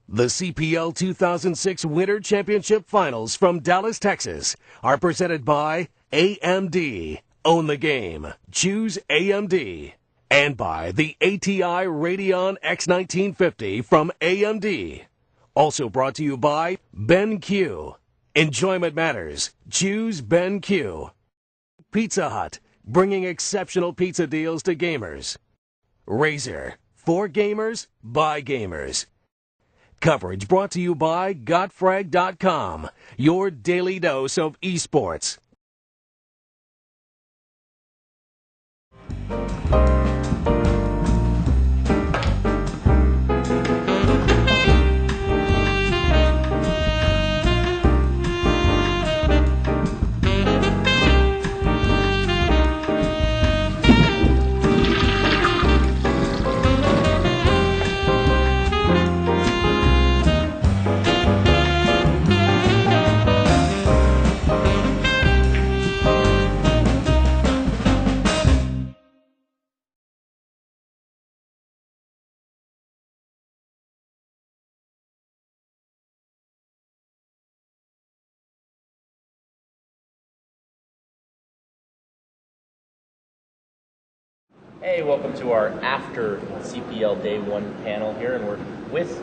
The CPL 2006 Winter Championship Finals from Dallas, Texas are presented by AMD. Own the game. Choose AMD. And by the ATI Radeon X1950 from AMD. Also brought to you by BenQ. Enjoyment matters. Choose BenQ. Pizza Hut, bringing exceptional pizza deals to gamers. Razer, for gamers, by gamers. Coverage brought to you by GotFrag.com, your daily dose of esports. Hey, welcome to our after CPL Day 1 panel here, and we're with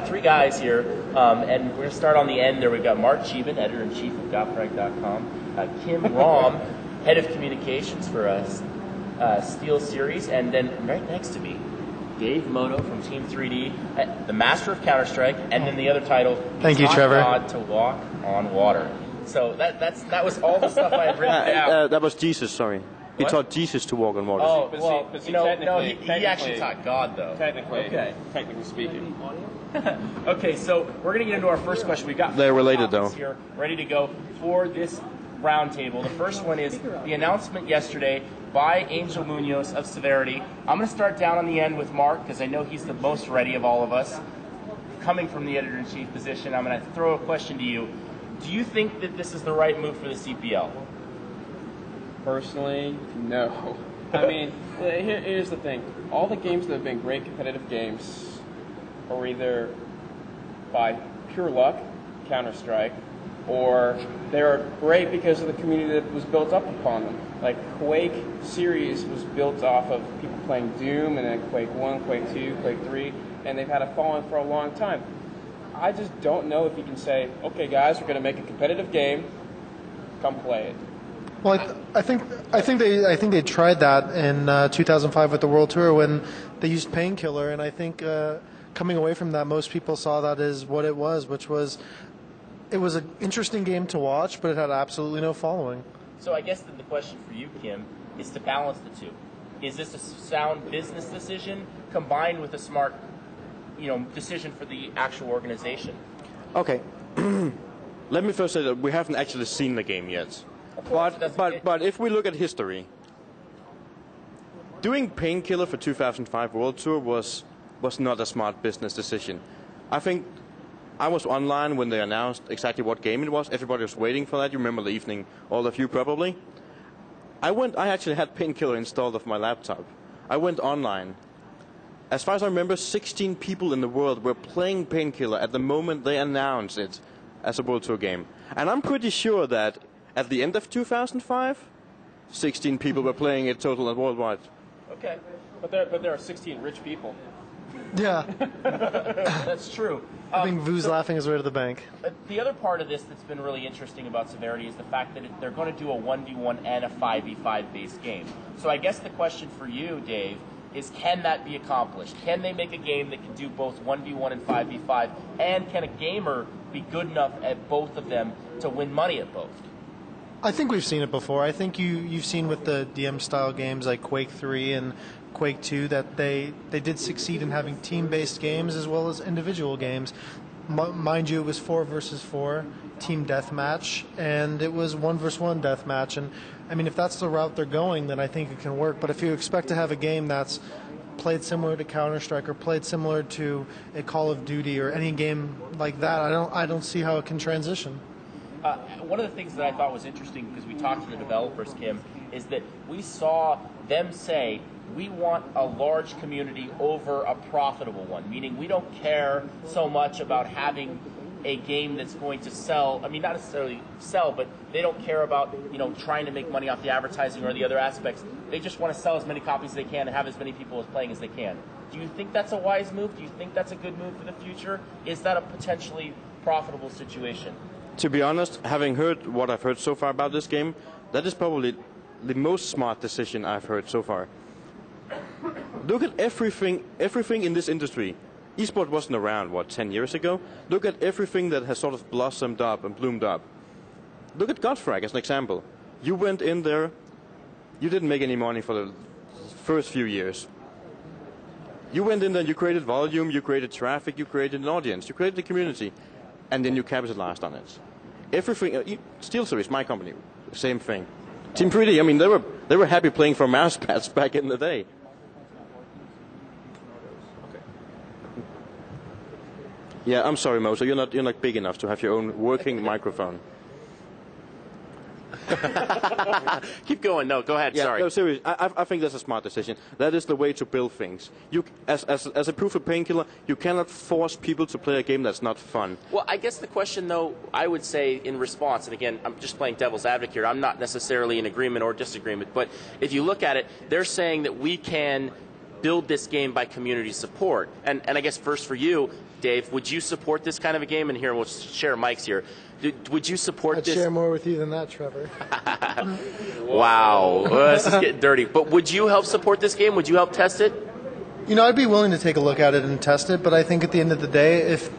three guys here, and we're going to start on the end there. We've got Mark Cheban, Editor-in-Chief of GotFrag.com, Kim Rom, Head of Communications for Steel Series, and then right next to me, Dave Moto from Team 3D, the Master of Counter-Strike, and then the other title, Thank you, Trevor. God to Walk on Water. So that was all the stuff I had written down. That was Jesus, sorry. He taught Jesus to walk on water. Oh, well, he actually taught God, though. Technically speaking. Okay, so we're going to get into our first question. We've got They're related, though. Here ready to go for this roundtable. The first one is the announcement yesterday by Angel Munoz of Severity. I'm going to start down on the end with Mark because I know he's the most ready of all of us. Coming from the Editor-in-Chief position, I'm going to throw a question to you. Do you think that this is the right move for the CPL? Personally, no. I mean, here's the thing. All the games that have been great competitive games are either by pure luck, Counter-Strike, or they're great because of the community that was built up upon them. Like Quake series was built off of people playing Doom, and then Quake 1, Quake 2, Quake 3, and they've had a following for a long time. I just don't know if you can say, okay guys, we're going to make a competitive game, come play it. Well, I think they tried that in 2005 with the World Tour when they used Painkiller, and I think coming away from that, most people saw that as what it was, which was it was an interesting game to watch, but it had absolutely no following. So I guess the question for you, Kim, is to balance the two. Is this a sound business decision combined with a smart, decision for the actual organization? Okay. Let me first say that we haven't actually seen the game yet. But if we look at history, doing Painkiller for 2005 World Tour was not a smart business decision. I think I was online when they announced exactly what game it was. Everybody was waiting for that. You remember the evening, all of you probably. I actually had Painkiller installed off my laptop. I went online. As far as I remember, 16 people in the world were playing Painkiller at the moment they announced it as a World Tour game. And I'm pretty sure that at the end of 2005, 16 people were playing it total and worldwide. Okay. But there are 16 rich people. Yeah. That's true. I think Vu's laughing his way to the bank. The other part of this that's been really interesting about Severity is the fact that they're going to do a 1v1 and a 5v5 based game. So I guess the question for you, Dave, is can that be accomplished? Can they make a game that can do both 1v1 and 5v5? And can a gamer be good enough at both of them to win money at both? I think we've seen it before. I think you've seen with the DM-style games like Quake 3 and Quake 2 that they did succeed in having team-based games as well as individual games. Mind you, it was 4 versus 4 team deathmatch, and it was 1 versus 1 deathmatch. And I mean, if that's the route they're going, then I think it can work. But if you expect to have a game that's played similar to Counter-Strike or played similar to a Call of Duty or any game like that, I don't see how it can transition. One of the things that I thought was interesting, because we talked to the developers, Kim, is that we saw them say we want a large community over a profitable one, meaning we don't care so much about having a game that's going to sell. I mean, not necessarily sell, but they don't care about, you know, trying to make money off the advertising or the other aspects. They just want to sell as many copies as they can and have as many people as playing as they can. Do you think that's a wise move? Do you think that's a good move for the future? Is that a potentially profitable situation? To be honest, having heard what I've heard so far about this game, that is probably the most smart decision I've heard so far. Look at everything in this industry. Esport wasn't around, 10 years ago? Look at everything that has sort of blossomed up and bloomed up. Look at GotFrag as an example. You went in there, you didn't make any money for the first few years. You went in there, you created volume, you created traffic, you created an audience, you created a community, and then you capitalized on it. Everything, SteelSeries, my company, same thing. Team 3D, I mean, they were happy playing for mouse pads back in the day. Yeah, I'm sorry, Moto. You're not big enough to have your own working microphone. Keep going. No, go ahead. Yeah, Sorry. No, seriously. I think that's a smart decision. That is the way to build things. You, as a proof of painkiller, you cannot force people to play a game that's not fun. Well, I guess the question, though, I would say in response, and again, I'm just playing devil's advocate here. I'm not necessarily in agreement or disagreement, but if you look at it, they're saying that we can build this game by community support. And I guess first for you, Dave, would you support this kind of a game? And here, we'll share mics here. Would you support this? I'd share more with you than that, Trevor. Wow. This is getting dirty. But would you help support this game? Would you help test it? You know, I'd be willing to take a look at it and test it, but I think at the end of the day, if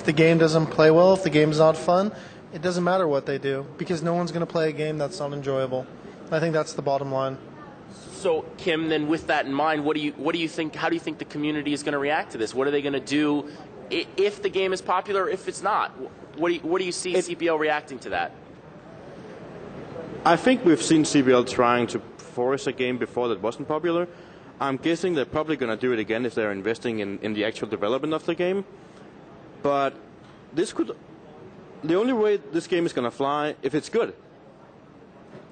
the game doesn't play well, if the game's not fun, it doesn't matter what they do, because no one's going to play a game that's not enjoyable. I think that's the bottom line. So, Kim, then with that in mind, what do you think? How do you think the community is going to react to this? What are they going to do if the game is popular, if it's not? What do you see CPL reacting to that? I think we've seen CPL trying to force a game before that wasn't popular. I'm guessing they're probably going to do it again if they're investing in the actual development of the game. But the only way this game is going to fly if it's good.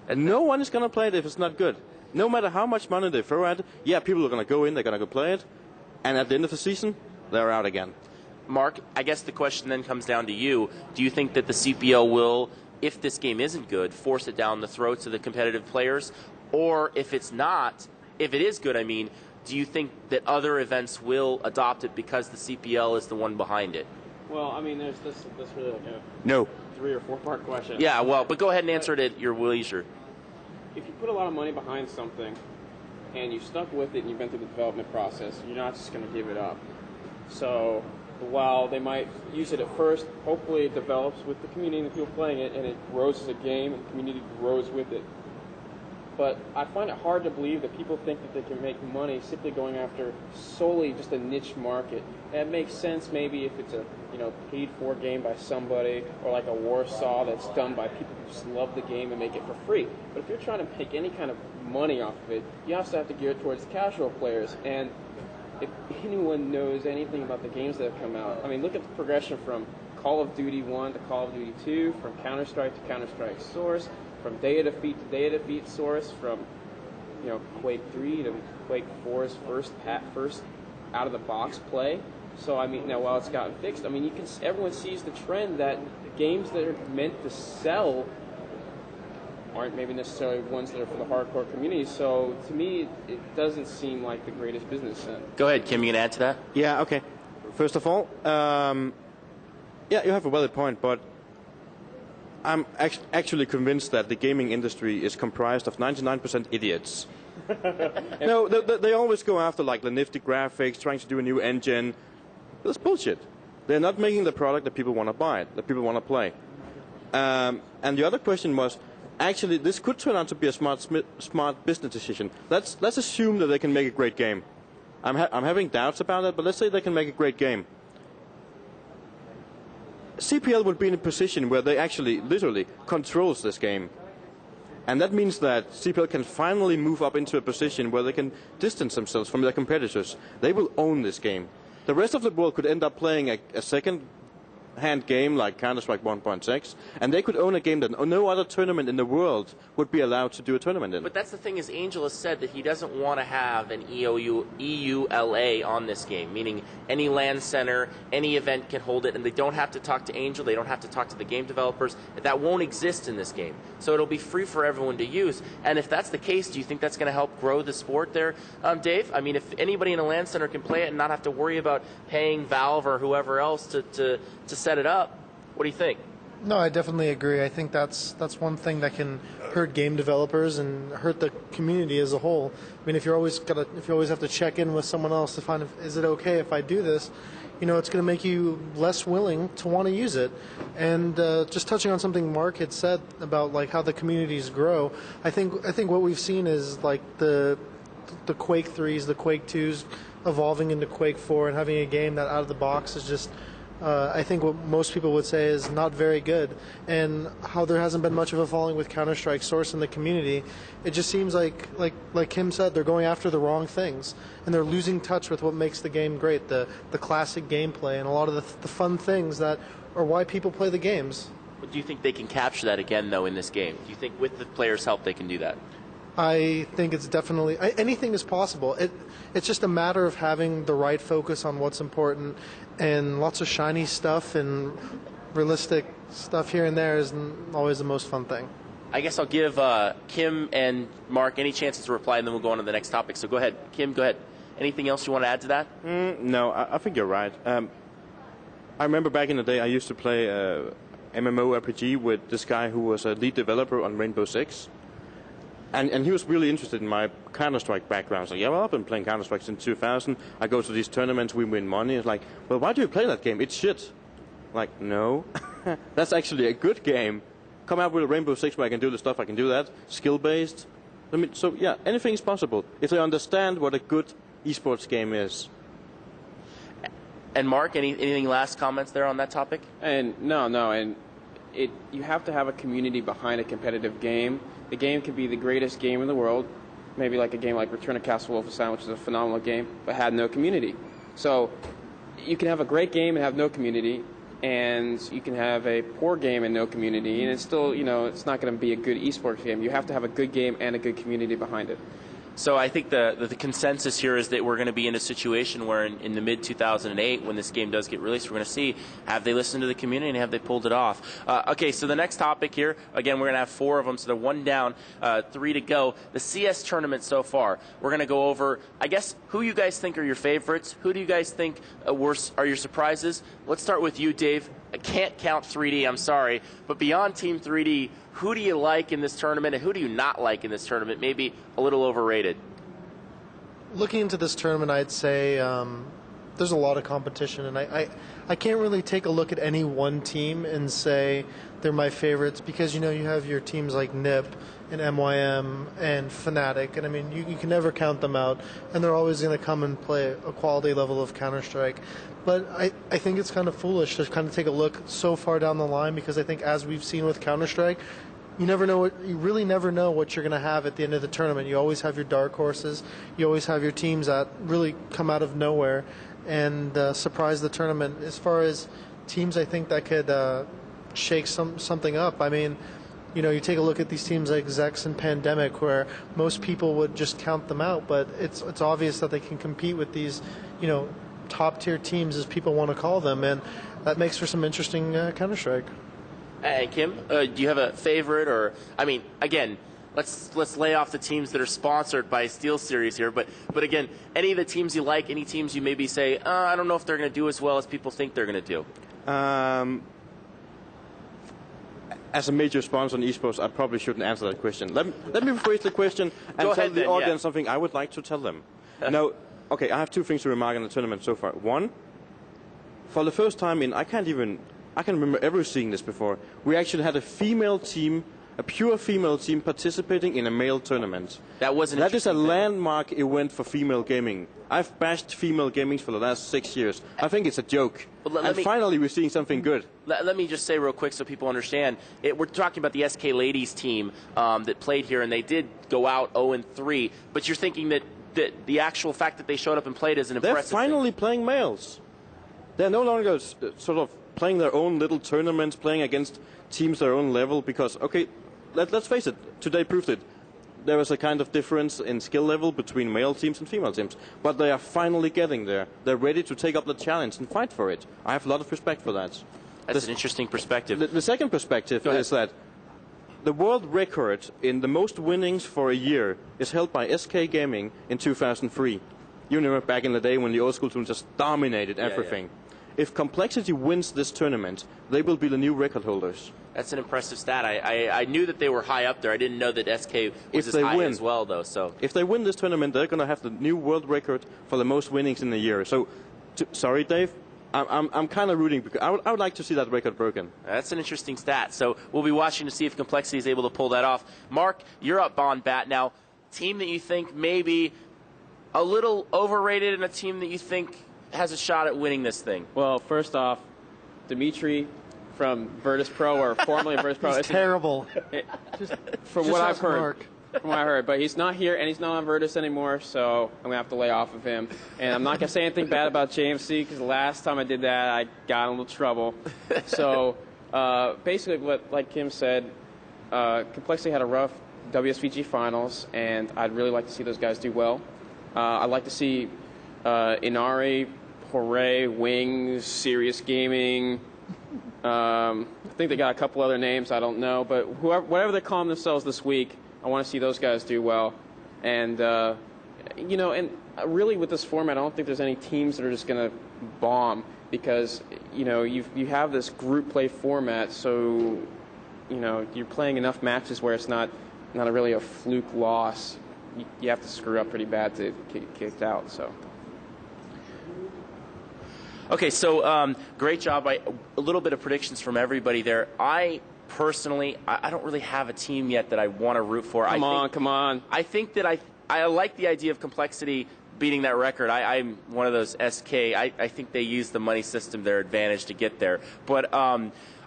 And no one is going to play it if it's not good. No matter how much money they throw at it, yeah, people are going to go in, they're going to go play it, and at the end of the season, they're out again. Mark, I guess the question then comes down to you. Do you think that the CPL will, if this game isn't good, force it down the throats of the competitive players? Or if it's not, if it is good, I mean, do you think that other events will adopt it because the CPL is the one behind it? Well, I mean, there's this really like a No. 3 or 4 part question. Yeah, well, but go ahead and answer it at your leisure. If you put a lot of money behind something and you've stuck with it and you've been through the development process, you're not just going to give it up. So while they might use it at first, hopefully it develops with the community and the people playing it, and it grows as a game and the community grows with it. But I find it hard to believe that people think that they can make money simply going after solely just a niche market. That makes sense maybe if it's a paid-for game by somebody, or like a Warsaw that's done by people who just love the game and make it for free. But if you're trying to make any kind of money off of it, you also have to gear it towards casual players. And if anyone knows anything about the games that have come out, I mean, look at the progression from Call of Duty 1 to Call of Duty 2, from Counter-Strike to Counter-Strike Source, from Day of Defeat to Day of Defeat Source, from Quake 3 to Quake 4's first out-of-the-box play. So, I mean, now while it's gotten fixed, I mean, everyone sees the trend that games that are meant to sell aren't maybe necessarily ones that are for the hardcore community. So, to me, it doesn't seem like the greatest business sense. Go ahead, Kim, you can add to that? Yeah, okay. First of all, yeah, you have a valid point, but I'm actually convinced that the gaming industry is comprised of 99% idiots. No, they always go after like the nifty graphics, trying to do a new engine. That's bullshit. They're not making the product that people want to buy, that people want to play. And the other question was, actually, this could turn out to be a smart business decision. Let's assume that they can make a great game. I'm having doubts about it, but let's say they can make a great game. CPL would be in a position where they actually, literally, controls this game. And that means that CPL can finally move up into a position where they can distance themselves from their competitors. They will own this game. The rest of the world could end up playing a second hand game like Counter-Strike 1.6, and they could own a game that no other tournament in the world would be allowed to do a tournament in. But that's the thing is Angel has said that he doesn't want to have an EULA on this game, meaning any LAN center, any event can hold it, and they don't have to talk to Angel, they don't have to talk to the game developers. That won't exist in this game. So it'll be free for everyone to use. And if that's the case, do you think that's going to help grow the sport there, Dave? I mean, if anybody in a LAN center can play it and not have to worry about paying Valve or whoever else to set it up, what do you think? No, I definitely agree. I think that's one thing that can hurt game developers and hurt the community as a whole. I mean, if you always have to check in with someone else to find is it okay if I do this, it's going to make you less willing to want to use it. And just touching on something Mark had said about like how the communities grow, I think what we've seen is like the Quake 3s, the Quake 2s evolving into Quake 4 and having a game that out of the box is just I think what most people would say is not very good, and how there hasn't been much of a following with Counter-Strike Source in the community. It just seems like Kim said, they're going after the wrong things, and they're losing touch with what makes the game great, the classic gameplay, and a lot of the fun things that are why people play the games. But do you think they can capture that again, though, in this game? Do you think with the players' help they can do that? I think it's definitely anything is possible. It's just a matter of having the right focus on what's important, and lots of shiny stuff and realistic stuff here and there isn't always the most fun thing. I guess I'll give Kim and Mark any chances to reply, and then we'll go on to the next topic. So go ahead, Kim. Go ahead. Anything else you want to add to that? No, I think you're right. I remember back in the day I used to play MMORPG with this guy who was a lead developer on Rainbow Six. And he was really interested in my Counter-Strike background. So, yeah, well, I've been playing Counter-Strike since 2000. I go to these tournaments, we win money. It's like, well, why do you play that game? It's shit. Like, no. That's actually a good game. Come out with a Rainbow Six where I can do the stuff I can do that. Skill-based. I mean, so, yeah, anything is possible. If they understand what a good esports game is. And Mark, anything last comments there on that topic? And no, and you have to have a community behind a competitive game. The game could be the greatest game in the world, maybe like a game like Return of Castle Wolfenstein, which is a phenomenal game, but had no community. So you can have a great game and have no community, and you can have a poor game and no community, and it's still, it's not going to be a good esports game. You have to have a good game and a good community behind it. So I think the consensus here is that we're going to be in a situation where in the mid-2008, when this game does get released, we're going to see, have they listened to the community and have they pulled it off? Okay, so the next topic here, again, we're going to have 4 of them, so they're 1 down, 3 to go. The CS tournament so far, we're going to go over, I guess, who you guys think are your favorites? Who do you guys think are your surprises? Let's start with you, Dave. I can't count 3D, I'm sorry, but beyond Team 3D, who do you like in this tournament and who do you not like in this tournament? Maybe a little overrated. Looking into this tournament, I'd say there's a lot of competition, and I can't really take a look at any one team and say they're my favorites, because you have your teams like NIP and MYM and Fnatic, and I mean you can never count them out, and they're always going to come and play a quality level of Counter-Strike. But I think it's kind of foolish to kind of take a look so far down the line, because I think, as we've seen with Counter-Strike, you really never know what you're going to have at the end of the tournament. You always have your dark horses. You always have your teams that really come out of nowhere and surprise the tournament. As far as teams, I think that could shake something up. I mean, you take a look at these teams like Zex and Pandemic, where most people would just count them out, but it's obvious that they can compete with these, top-tier teams, as people want to call them, and that makes for some interesting Counter-Strike. And Kim, do you have a favorite, or, I mean, again, let's lay off the teams that are sponsored by SteelSeries here, but again, any of the teams you like, any teams you maybe say, I don't know if they're going to do as well as people think they're going to do? As a major sponsor in esports, I probably shouldn't answer that question. Let me rephrase the question and tell the audience something I would like to tell them. Now, okay, I have 2 things to remark on the tournament so far. One, for the first time I can remember ever seeing this before, we actually had a female team, a pure female team, participating in a male tournament. That is a landmark event for female gaming. I've bashed female gaming for the last 6 years. I think it's a joke. Finally we're seeing something good. Let me just say real quick so people understand. We're talking about the SK ladies team that played here, and they did go out 0-3, but you're thinking that the actual fact that they showed up and played is an impressive thing. They're finally playing males. They're no longer sort of playing their own little tournaments, playing against teams their own level. Because, okay, let's face it, today proved it. There was a kind of difference in skill level between male teams and female teams. But they are finally getting there. They're ready to take up the challenge and fight for it. I have a lot of respect for that. That's an interesting perspective. The second perspective is that the world record in the most winnings for a year is held by SK Gaming in 2003. You remember back in the day when the old school team just dominated everything. Yeah. If Complexity wins this tournament, they will be the new record holders. That's an impressive stat. I knew that they were high up there. I didn't know that SK was as high as well, though. So if they win this tournament, they're going to have the new world record for the most winnings in a year. So, sorry, Dave. I'm kind of rooting because I would like to see that record broken. That's an interesting stat. So we'll be watching to see if Complexity is able to pull that off. Mark, you're up on bat now. Team that you think maybe a little overrated and a team that you think has a shot at winning this thing? Well, first off, Dimitri from Virtus Pro, or formerly Virtus Pro. It's terrible. From what I've heard. From what I heard. But he's not here, and he's not on Virtus anymore, so I'm going to have to lay off of him. And I'm not going to say anything bad about JMC, because the last time I did that, I got in a little trouble. So basically, like Kim said, Complexity had a rough WSVG finals, and I'd really like to see those guys do well. I'd like to see Inari, Hooray, Wings, Serious Gaming. I think they got a couple other names, I don't know. But whatever they're calling themselves this week, I want to see those guys do well. And, you know, and really with this format, I don't think there's any teams that are just going to bomb because, you know, you have this group play format, so, you know, you're playing enough matches where it's not really a fluke loss. You have to screw up pretty bad to get kicked out, so. Okay, so great job. A little bit of predictions from everybody there. Personally, I don't really have a team yet that I want to root for. Come on. I think that I like the idea of Complexity beating that record. I'm one of those SK. I think they use the money system to their advantage to get there. But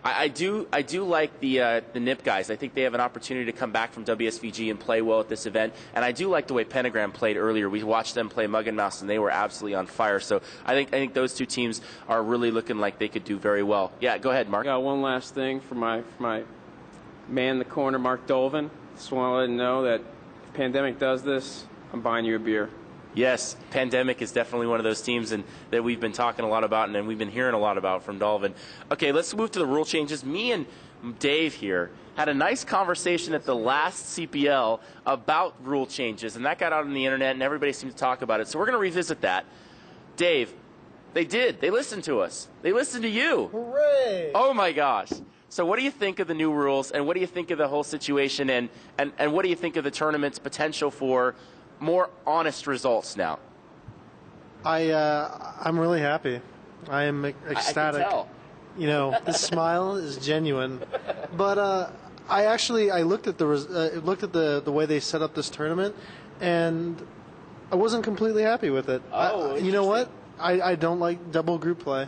I do like the NIP guys. I think they have an opportunity to come back from WSVG and play well at this event. And I do like the way Pentagram played earlier. We watched them play Mug and Mouse, and they were absolutely on fire. So I think those two teams are really looking like they could do very well. Yeah, go ahead, Mark. I got one last thing for my man in the corner, Mark Dolvin. Just want to let him know that if Pandemic does this, I'm buying you a beer. Yes, Pandemic is definitely one of those teams that we've been talking a lot about and we've been hearing a lot about from Dolvin. Okay, let's move to the rule changes. Me and Dave here had a nice conversation at the last CPL about rule changes, and that got out on the internet, and everybody seemed to talk about it. So we're going to revisit that. Dave, they did. They listened to us. They listened to you. Hooray! Oh, my gosh. So what do you think of the new rules, and what do you think of the whole situation, and what do you think of the tournament's potential for more honest results now? I'm really happy. I am ecstatic. I can tell. You know, the smile is genuine. But I looked at the way they set up this tournament, and I wasn't completely happy with it. You know what? I don't like double group play.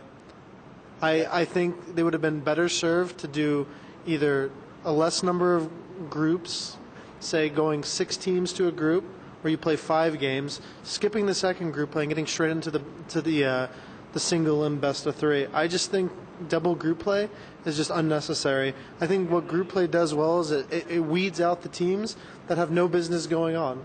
I think they would have been better served to do either a less number of groups, say going 6 teams to a group, where you play 5 games, skipping the second group play and getting straight into the single and best of 3. I just think double group play is just unnecessary. I think what group play does well is it weeds out the teams that have no business going on.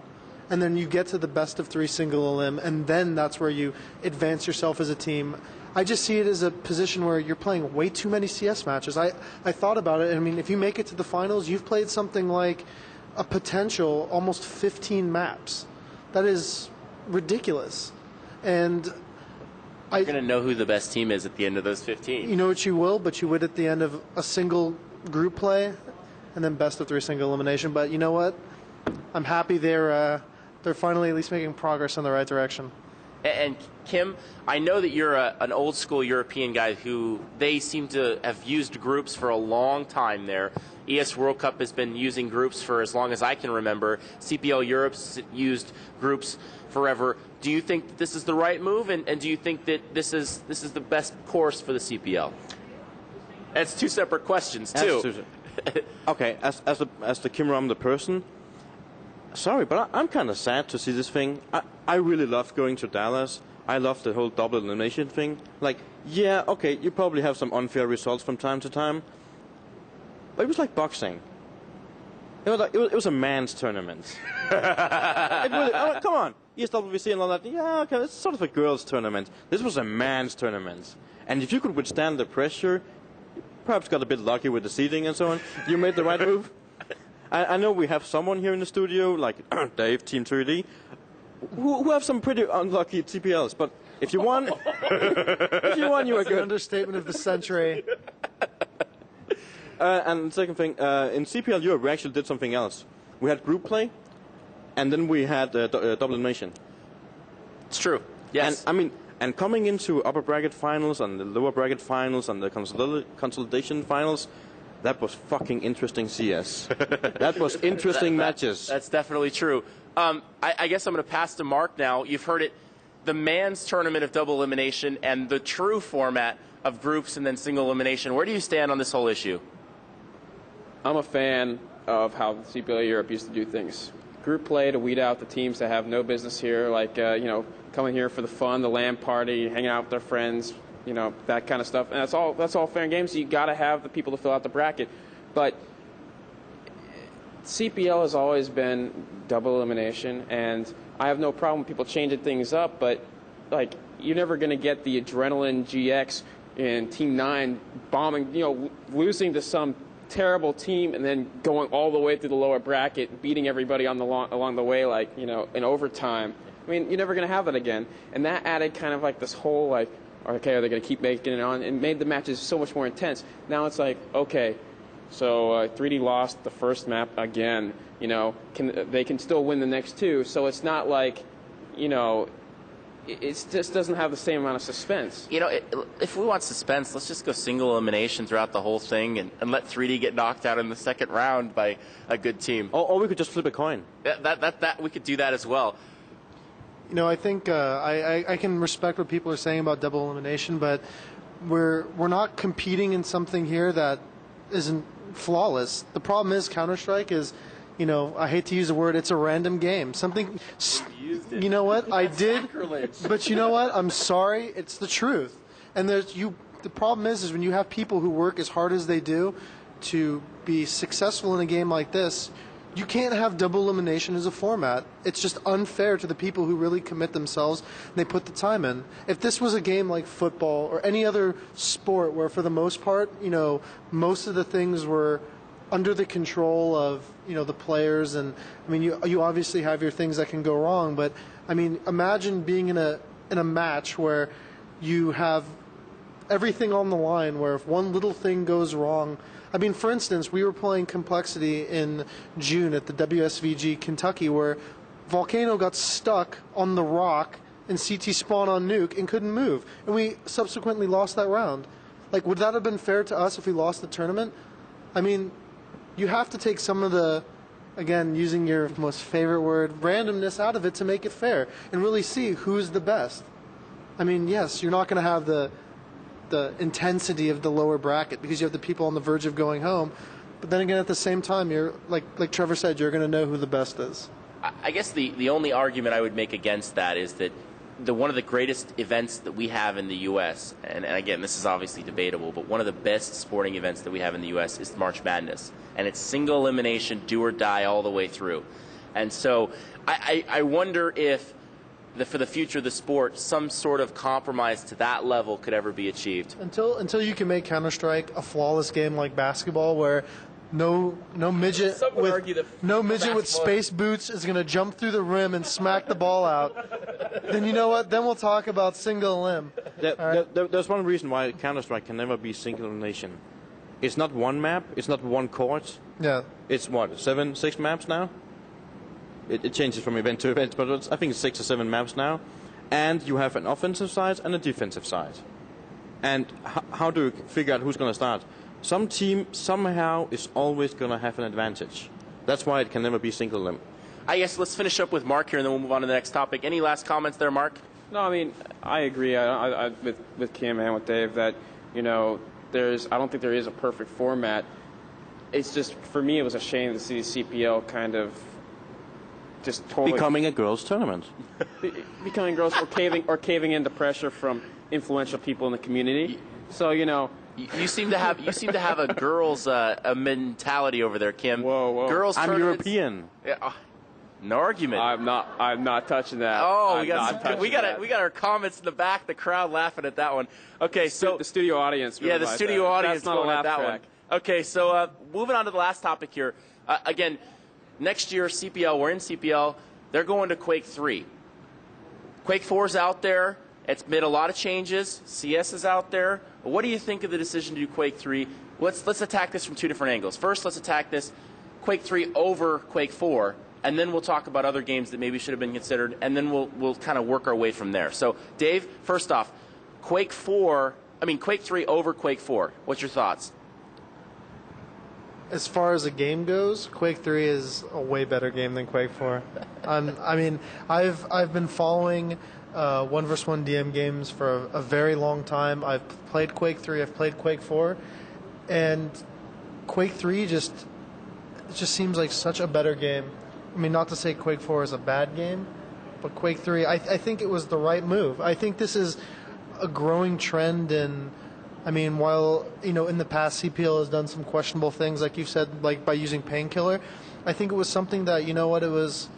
And then you get to the best of 3 single elim, and then that's where you advance yourself as a team. I just see it as a position where you're playing way too many CS matches. I thought about it. I mean, if you make it to the finals, you've played something like a potential almost 15 maps. That is ridiculous. And you're going to know who the best team is at the end of those 15. You know what you will, but you would at the end of a single group play, and then best of 3 single elimination. But you know what? I'm happy they're finally at least making progress in the right direction. And Kim, I know that you're an old school European guy who they seem to have used groups for a long time there. ES World Cup has been using groups for as long as I can remember. CPL Europe's used groups forever. Do you think that this is the right move, and do you think that this is the best course for the CPL? That's 2 separate questions too. Okay, as the Kim Rom the person, sorry, but I'm kind of sad to see this thing. I really loved going to Dallas. I love the whole double elimination thing. Like, yeah, okay, you probably have some unfair results from time to time, but it was like boxing. It was a man's tournament. Come on, ESWC and all that. Yeah, okay, it's sort of a girls' tournament. This was a man's tournament, and if you could withstand the pressure, perhaps got a bit lucky with the seating and so on, you made the right move. I know we have someone here in the studio, like Dave, Team 3D, who have some pretty unlucky CPLs, but if you won, you were good. Understatement of the century. And the second thing, in CPL Europe, we actually did something else. We had group play, and then we had double elimination. It's true. Yes. And coming into upper bracket finals and the lower bracket finals and the consolidation finals, that was fucking interesting CS. That was interesting matches. That's definitely true. I guess I'm going to pass to Mark now. You've heard it, the man's tournament of double elimination and the true format of groups and then single elimination. Where do you stand on this whole issue? I'm a fan of how CPL Europe used to do things. Group play to weed out the teams that have no business here, like, coming here for the fun, the LAN party, hanging out with their friends, that kind of stuff. And that's all fair and games. You got to have the people to fill out the bracket. But CPL has always been double elimination, and I have no problem with people changing things up, but, like, you're never going to get the adrenaline GX in Team 9 bombing, losing to some terrible team and then going all the way through the lower bracket, beating everybody along the way, like, in overtime. I mean, you're never going to have that again. And that added kind of like this whole, like, okay, are they going to keep making it on? And made the matches so much more intense. Now it's like, okay, so 3D lost the first map again. They can still win the next two. So it's not like, it just doesn't have the same amount of suspense. If we want suspense, let's just go single elimination throughout the whole thing and let 3D get knocked out in the second round by a good team. Or we could just flip a coin. That we could do that as well. I think I can respect what people are saying about double elimination, but we're not competing in something here that isn't flawless. The problem is Counter-Strike is, I hate to use the word, it's a random game. Something, you know what, I did, but you know what, I'm sorry, it's the truth. And the problem is when you have people who work as hard as they do to be successful in a game like this, you can't have double elimination as a format. It's just unfair to the people who really commit themselves and they put the time in. If this was a game like football or any other sport where for the most part, most of the things were under the control of, the players, and you obviously have your things that can go wrong, but imagine being in a match where you have everything on the line, where if one little thing goes wrong, for instance, we were playing Complexity in June at the WSVG Kentucky, where Volcano got stuck on the rock in CT spawn on nuke and couldn't move, and we subsequently lost that round. Like, would that have been fair to us if we lost the tournament? You have to take some of the, again, using your most favorite word, randomness out of it to make it fair and really see who's the best. Yes, you're not going to have the intensity of the lower bracket because you have the people on the verge of going home, but then again, at the same time, you're like Trevor said, you're going to know who the best is. I guess the only argument I would make against that is that one of the greatest events that we have in the U.S., and again, this is obviously debatable, but one of the best sporting events that we have in the U.S. is March Madness. And it's single elimination, do or die all the way through. And so I wonder if, for the future of the sport, some sort of compromise to that level could ever be achieved. Until you can make Counter-Strike a flawless game like basketball where no midget with space boots is going to jump through the rim and smack the ball out, then you know what? Then we'll talk about single elim. There's one reason why Counter-Strike can never be single elimination. It's not one map. It's not one court. Yeah. It's what, 6 maps now? It changes from event to event, but I think it's 6 or 7 maps now. And you have an offensive side and a defensive side. And how do you figure out who's going to start? Some team somehow is always going to have an advantage. That's why it can never be single elim. I guess let's finish up with Mark here, and then we'll move on to the next topic. Any last comments there, Mark? No, I agree with Kim and with Dave that, I don't think there is a perfect format. It's just, for me, it was a shame to see CPL kind of just totally Becoming a girls' tournament. becoming girls or caving into pressure from influential people in the community. So You seem to have a girls a mentality over there, Kim. Whoa. Girls I'm tournaments- European. Yeah, no argument. I'm not touching that. Oh, we that. got our comments in the back. The crowd laughing at that one. Okay, so the studio audience. yeah, the realized studio that. audience That's not a going at laugh that track. one. Okay, so moving on to the last topic here. Again, next year CPL, we're in CPL. They're going to Quake 3. Quake 4's out there. It's made a lot of changes. CS is out there. What do you think of the decision to do Quake 3? Let's attack this from two different angles. First, let's attack this Quake 3 over Quake 4, and then we'll talk about other games that maybe should have been considered, and then we'll kind of work our way from there. So, Dave, first off, Quake 3 over Quake 4. What's your thoughts? As far as a game goes, Quake 3 is a way better game than Quake 4. I've been following 1v1 DM games for a very long time. I've played Quake 3, I've played Quake 4, and Quake 3 just seems like such a better game. I mean, not to say Quake 4 is a bad game, but Quake 3, I think it was the right move. I think this is a growing trend in. I mean, while, in the past CPL has done some questionable things, like you said, like by using Painkiller, I think it was something that, it was,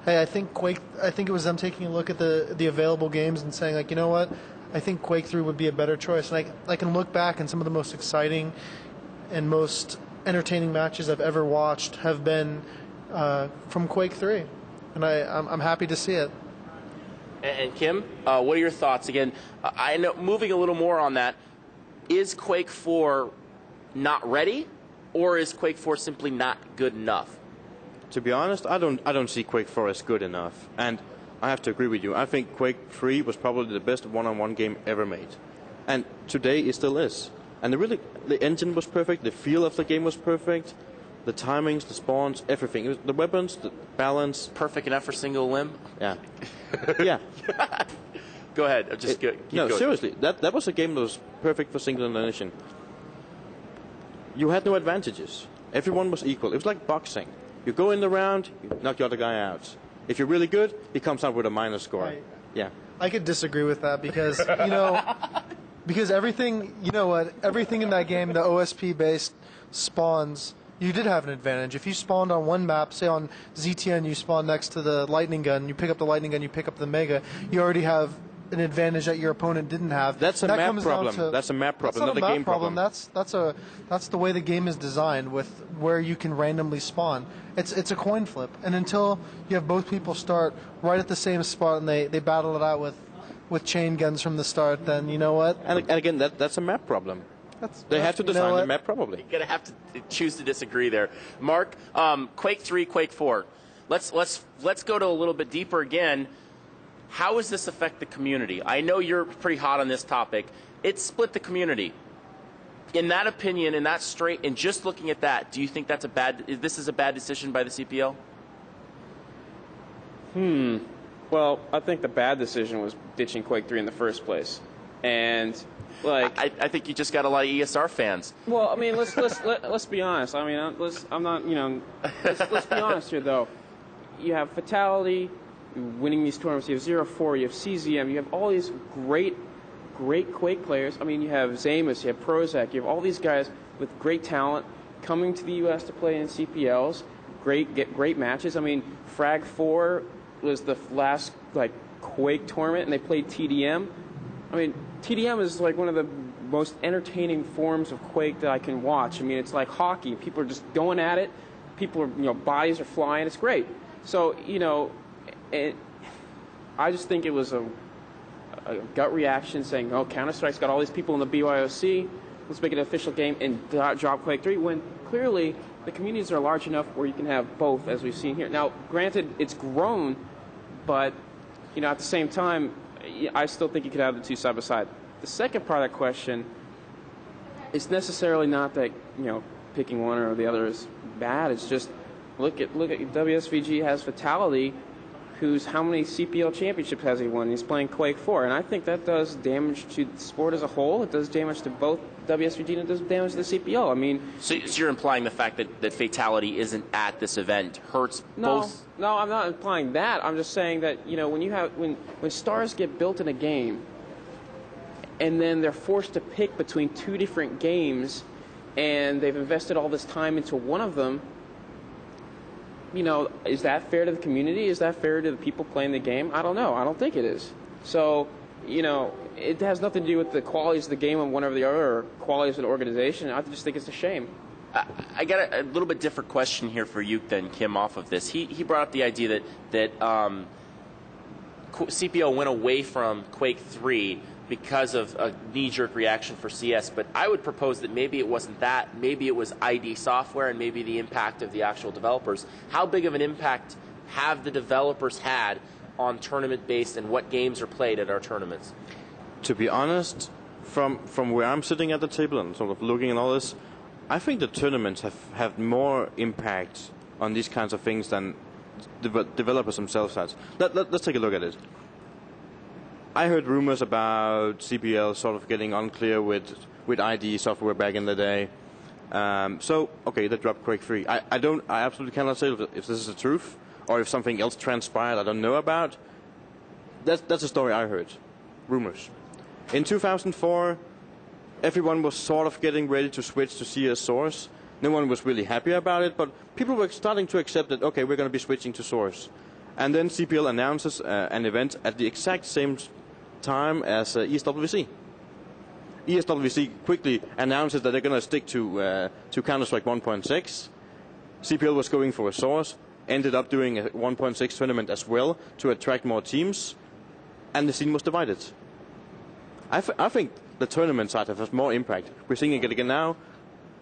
hey, I think it was them taking a look at the available games and saying, like, I think Quake 3 would be a better choice. And I can look back, and some of the most exciting and most entertaining matches I've ever watched have been from Quake 3. And I'm happy to see it. And Kim, what are your thoughts? Again, I know, moving a little more on that, is Quake 4 not ready, or is Quake 4 simply not good enough? To be honest, I don't see Quake 4 as good enough, and I have to agree with you. I think Quake 3 was probably the best one-on-one game ever made, and today it still is. And the engine was perfect, the feel of the game was perfect, the timings, the spawns, everything. It was, the weapons, the balance. Perfect enough for single limb? Yeah. Yeah. Go ahead. Keep no, going. seriously, that was a game that was perfect for single elimination. You had no advantages. Everyone was equal. It was like boxing. You go in the round, you knock the other guy out. If you're really good, he comes out with a minus score. Yeah. I could disagree with that because, because everything in that game, the OSP-based spawns, you did have an advantage. If you spawned on one map, say on ZTN, you spawn next to the lightning gun, you pick up the lightning gun, you pick up the mega, you already have an advantage that your opponent didn't have. That's a map problem. That's a map problem, not a game problem. That's the way the game is designed, with where you can randomly spawn. It's a coin flip, and until you have both people start right at the same spot and they battle it out with chain guns from the start, then you know what? And again, that's a map problem. They have to design the map probably. You're gonna have to choose to disagree there, Mark. Quake 3, Quake 4. Let's go to a little bit deeper again. How does this affect the community? I know you're pretty hot on this topic. It split the community. In that opinion, and just looking at that, do you think this is a bad decision by the CPL? Well, I think the bad decision was ditching Quake 3 in the first place, and I think you just got a lot of ESR fans. Well, I mean, let's be honest. I mean, let's be honest here though. You have Fatality winning these tournaments. You have 0-4. You have CZM. You have all these great Quake players. I mean, you have Zamus. You have Prozac. You have all these guys with great talent coming to the U.S. to play in CPLs. Get great matches. I mean, Frag 4 was the last Quake tournament, and they played TDM. I mean, TDM is one of the most entertaining forms of Quake that I can watch. I mean, it's like hockey. People are just going at it. People are, bodies are flying. It's great. So, I just think it was a gut reaction saying, oh, Counter-Strike's got all these people in the BYOC. Let's make it an official game and drop Quake 3, when clearly the communities are large enough where you can have both, as we've seen here. Now, granted, it's grown, but, at the same time, I still think you could have the two side by side. The second part of that question, it's necessarily not that, picking one or the other is bad. It's just, look at WSVG has Fatality, who's how many CPL championships has he won? He's playing Quake 4, and I think that does damage to the sport as a whole. It does damage to both WSVG and it does damage to the CPL. I mean, so you're implying the fact that Fatality isn't at this event hurts both? No, I'm not implying that. I'm just saying that, you know, when stars get built in a game, and then they're forced to pick between two different games, and they've invested all this time into one of them. You know, is that fair to the community? Is that fair to the people playing the game? I don't know. I don't think it is. So, you know, it has nothing to do with the qualities of the game of one or the other, or qualities of an organization. I just think it's a shame. I got a little bit different question here for you than Kim off of this. He brought up the idea that CPL went away from Quake 3 because of a knee-jerk reaction for CS, but I would propose that maybe it wasn't that. Maybe it was ID software and maybe the impact of the actual developers. How big of an impact have the developers had on tournament-based and what games are played at our tournaments? To be honest, from where I'm sitting at the table and sort of looking at all this, I think the tournaments have had more impact on these kinds of things than developers themselves has. Let's take a look at it. I heard rumors about CPL sort of getting unclear with ID software back in the day. So, okay, they dropped Quake 3. I absolutely cannot say if this is the truth or if something else transpired I don't know about. That's a story I heard. Rumors. In 2004, everyone was sort of getting ready to switch to CS Source. No one was really happy about it, but people were starting to accept that, okay, we're going to be switching to Source. And then CPL announces an event at the exact same time as ESWC. ESWC quickly announces that they're going to stick to Counter-Strike 1.6. CPL was going for a Source, ended up doing a 1.6 tournament as well to attract more teams, and the scene was divided. I think the tournament side has more impact. We're seeing it again now.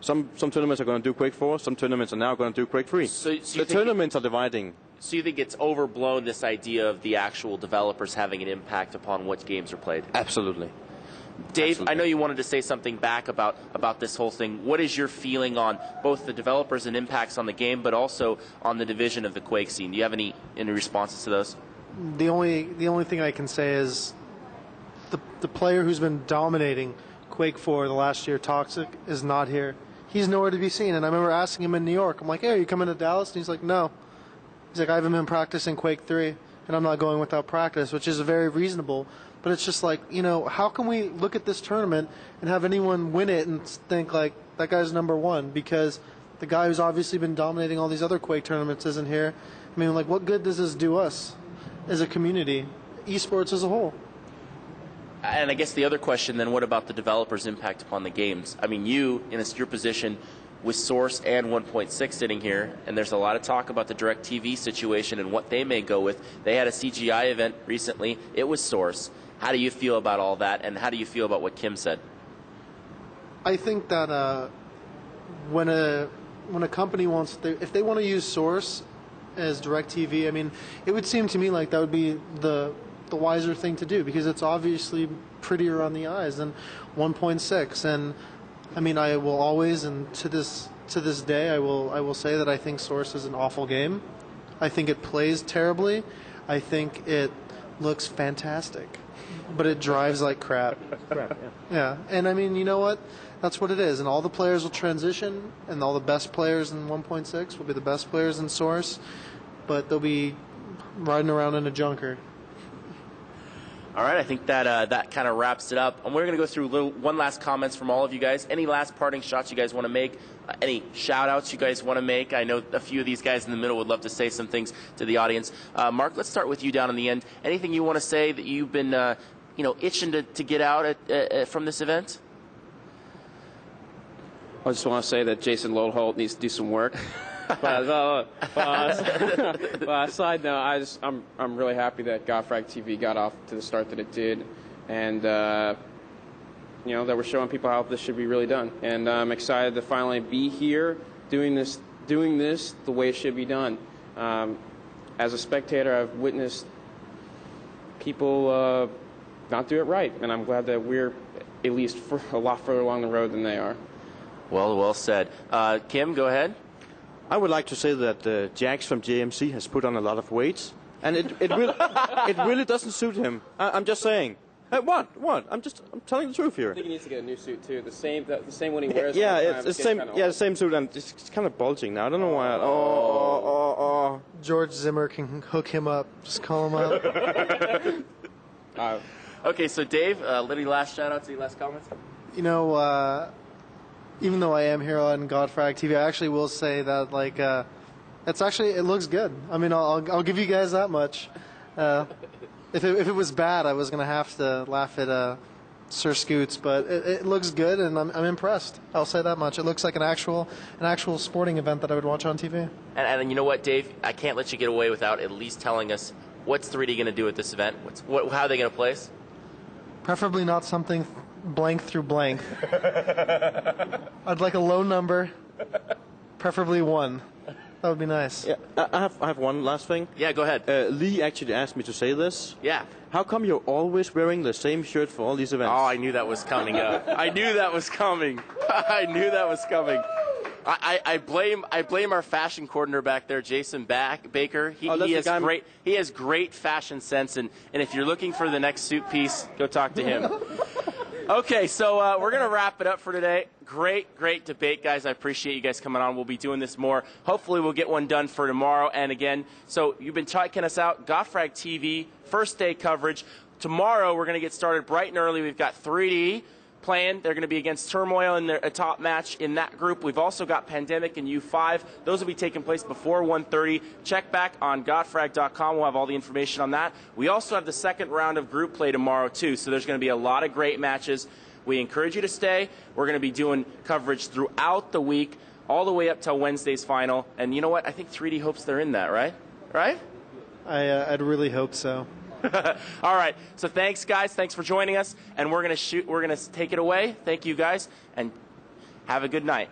Some tournaments are going to do Quake 4, some tournaments are now going to do Quake 3. So the tournaments are dividing. So you think it's overblown, this idea of the actual developers having an impact upon what games are played? Absolutely. Dave, Absolutely. I know you wanted to say something back about this whole thing. What is your feeling on both the developers and impacts on the game, but also on the division of the Quake scene? Do you have any responses to those? The only thing I can say is the player who's been dominating Quake 4 the last year, Toxic, is not here. He's nowhere to be seen. And I remember asking him in New York, I'm like, hey, are you coming to Dallas? And he's like, no. He's like, I haven't been practicing Quake 3, and I'm not going without practice, which is very reasonable. But it's just like, you know, how can we look at this tournament and have anyone win it and think, like, that guy's number one? Because the guy who's obviously been dominating all these other Quake tournaments isn't here. I mean, like, what good does this do us as a community, esports as a whole? And I guess the other question then, what about the developers' impact upon the games? I mean, you, in your position with Source and 1.6 sitting here, and there's a lot of talk about the DirecTV situation and what they may go with. They had a CGI event recently. It was Source. How do you feel about all that, and how do you feel about what Kim said? I think that when a company wants, if they want to use Source as DirecTV, I mean, it would seem to me like that would be the wiser thing to do, because it's obviously prettier on the eyes than 1.6. And I mean, I will always, and to this day, I will say that I think Source is an awful game. I think it plays terribly. I think it looks fantastic, but it drives like crap. Yeah. And I mean, you know what? That's what it is. And all the players will transition, and all the best players in 1.6 will be the best players in Source, but they'll be riding around in a junker. All right, I think that kind of wraps it up. And we're going to go through one last comments from all of you guys. Any last parting shots you guys want to make? Any shout-outs you guys want to make? I know a few of these guys in the middle would love to say some things to the audience. Mark, let's start with you down in the end. Anything you want to say that you've been itching to get out from this event? I just want to say that Jason Lodeholt needs to do some work. But side note, I'm really happy that GotFragTV got off to the start that it did, and that we're showing people how this should be really done. And I'm excited to finally be here doing this the way it should be done. As a spectator, I've witnessed people not do it right, and I'm glad that we're at least a lot further along the road than they are. Well said. Kim, go ahead. I would like to say that Jax from JMC has put on a lot of weight. and it really doesn't suit him. I'm just saying. What? I'm telling the truth here. I think he needs to get a new suit too. The same one he wears. Yeah, all the time. it's the same. Yeah, the same suit, and it's kind of bulging now. I don't know why. Oh. George Zimmer can hook him up. Just call him up. Okay, so Dave, any last shout-outs, any last comments? You know, even though I am here on GotFrag TV, I actually will say that it looks good. I mean, I'll give you guys that much. If it was bad, I was gonna have to laugh at Sir Scoots, but it looks good, and I'm impressed. I'll say that much. It looks like an actual sporting event that I would watch on TV. And you know what, Dave? I can't let you get away without at least telling us what's 3D going to do at this event. How are they going to place? Preferably not something blank through blank. I'd like a low number, preferably 1. That would be nice. Yeah, I have one last thing. Yeah, go ahead. Lee actually asked me to say this. Yeah. How come you're always wearing the same shirt for all these events? Oh, I knew that was coming up. I knew that was coming. I knew that was coming. I blame our fashion coordinator back there, Jason Baker. He has great fashion sense, and if you're looking for the next suit piece, go talk to him. Okay, so we're going to wrap it up for today. Great debate, guys. I appreciate you guys coming on. We'll be doing this more. Hopefully we'll get one done for tomorrow. And again, so you've been checking us out, GotFrag TV, first day coverage. Tomorrow we're going to get started bright and early. We've got 3D playing. They're going to be against Turmoil in a top match in that group. We've also got Pandemic and U5. Those will be taking place before 1:30. Check back on GotFrag.com. We'll have all the information on that. We also have the second round of group play tomorrow, too, so there's going to be a lot of great matches. We encourage you to stay. We're going to be doing coverage throughout the week, all the way up till Wednesday's final. And you know what? I think 3D hopes they're in that, right? Right? I'd really hope so. All right. So thanks, guys. Thanks for joining us. And we're going to take it away. Thank you, guys. And have a good night.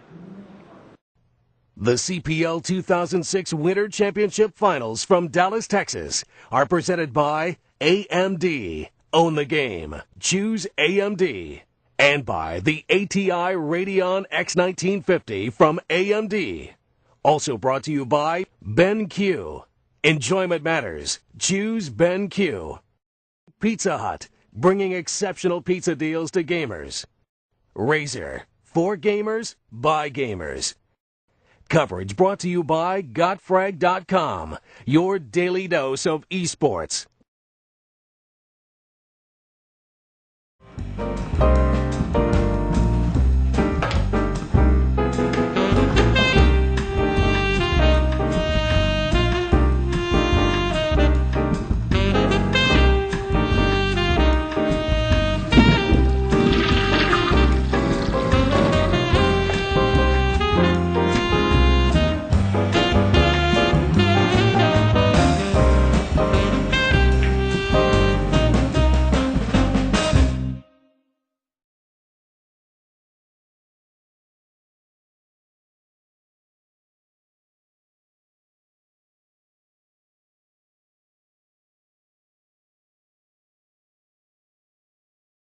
The CPL 2006 Winter Championship Finals from Dallas, Texas are presented by AMD. Own the game. Choose AMD. And by the ATI Radeon X1950 from AMD. Also brought to you by BenQ. Enjoyment matters. Choose BenQ. Pizza Hut, bringing exceptional pizza deals to gamers. Razer, for gamers, by gamers. Coverage brought to you by GotFrag.com, your daily dose of esports.